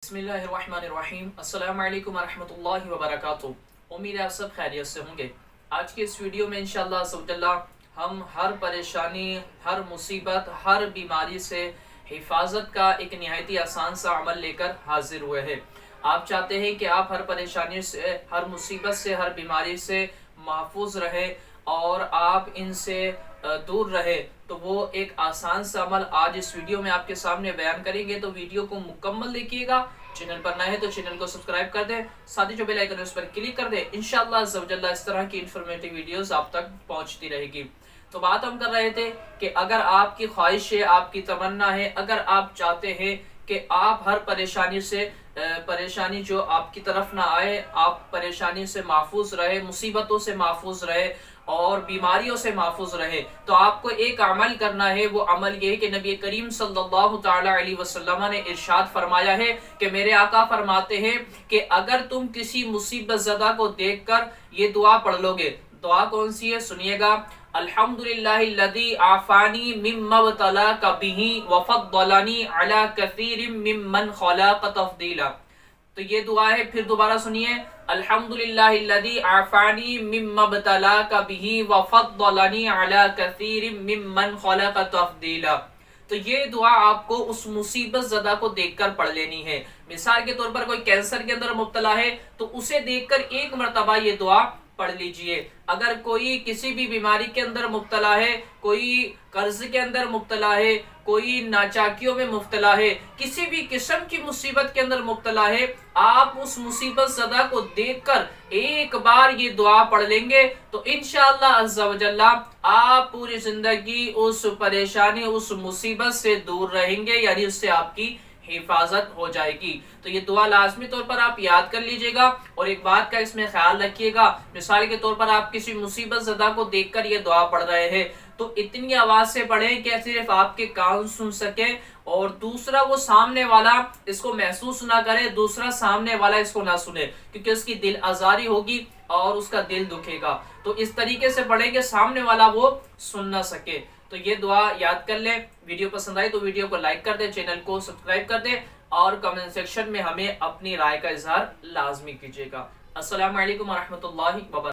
बिस्मिल्लाहिर्रहमानिर्रहीम। अस्सलामु अलैकुम वरहमतुल्लाहि वबरकातुहू। उम्मीद है आप सब खैरियत से होंगे। आज के इस वीडियो में इंशाअल्लाह अज़्ज़वजल्ला हम हर परेशानी, हर मुसीबत, हर बीमारी से हिफाजत का एक निहायती आसान सा अमल लेकर हाजिर हुए हैं। आप चाहते हैं कि आप हर परेशानी से, हर मुसीबत से, हर बीमारी से महफूज रहे और आप इनसे दूर रहे, तो वो एक आसान सा अमल आज इस वीडियो में आपके सामने बयान करेंगे। तो वीडियो को मुकम्मल देखिएगा। चैनल पर नए हैं तो चैनल को सब्सक्राइब कर दें, साथ ही जो बेल आइकन है उस पर क्लिक कर दें। इंशाअल्लाह अज़्ज़वजल्ला इस तरह की इन्फॉर्मेटिव वीडियोस आप तक पहुंचती रहेगी। तो बात हम कर रहे थे कि अगर आपकी ख्वाहिश है, आपकी तमन्ना है, अगर आप चाहते हैं कि आप हर परेशानी जो आपकी तरफ ना आए, आप परेशानी से महफूज रहे, मुसीबतों से महफूज रहे और बीमारियों से महफूज रहे, तो आपको एक अमल करना है। वो अमल ये है कि नबी करीम सल्लल्लाहु ताला अलैहि वसल्लम ने इरशाद फरमाया है कि मेरे आका फरमाते हैं कि अगर तुम किसी मुसीबत ज़दा को देखकर ये दुआ पढ़ लोगे, दुआ कौन सी है सुनिएगा। अल्हम्दुलिल्लाहिल्लज़ी आफानी मिम्मा बतलाका बिही व फद्दलनी अला कसीरिम मिम्मन खलक़ तफ़दीला। तो ये दुआ है, फिर दोबारा सुनिए। अल्हम्दुलिल्लाहिल्लज़ी आफानी मिम्मा बतलाका बिही व फद्दलनी अला कसीरिम मिम्मन खलक़ तफ़दीला। तो ये दुआ आपको उस मुसीबत ज़दा को देखकर पढ़ लेनी है। मिसाल के तौर पर कोई कैंसर के अंदर मुब्तला है तो उसे देखकर एक मरतबा ये दुआ पढ़ लीजिए। अगर कोई किसी भी बीमारी के अंदर मुब्तला है, कोई कर्ज के अंदर मुब्तला है, कोई नाचाकियों में मुब्तला है, किसी भी किस्म की मुसीबत के अंदर मुब्तला है, आप उस मुसीबत ज़दा को देखकर एक बार ये दुआ पढ़ लेंगे तो इंशाअल्लाह अज़्ज़ा वजल्ला आप पूरी जिंदगी उस परेशानी, उस मुसीबत से दूर रहेंगे, यानी उससे आपकी हिफाजत हो जाएगी। तो ये दुआ लाजमी तौर पर आप याद कर लीजिएगा। और एक बात का इसमें ख्याल रखिएगा, मिसाल के तौर पर आप किसी मुसीबत ज़दा को देखकर ये दुआ पढ़ रहे हैं तो इतनी आवाज से पढ़ें कि सिर्फ आपके कान सुन सके और दूसरा वो सामने वाला इसको महसूस ना करे, दूसरा सामने वाला इसको ना सुने, क्योंकि उसकी दिल आजारी होगी और उसका दिल दुखेगा। तो इस तरीके से पढ़ें कि सामने वाला वो सुन ना सके। तो ये दुआ याद कर लें। वीडियो पसंद आई तो वीडियो को लाइक कर दें, चैनल को सब्सक्राइब कर दें और कमेंट सेक्शन में हमें अपनी राय का इजहार लाजमी कीजिएगा। अस्सलामु अलैकुम वरहमतुल्लाहि वबरकातुहू।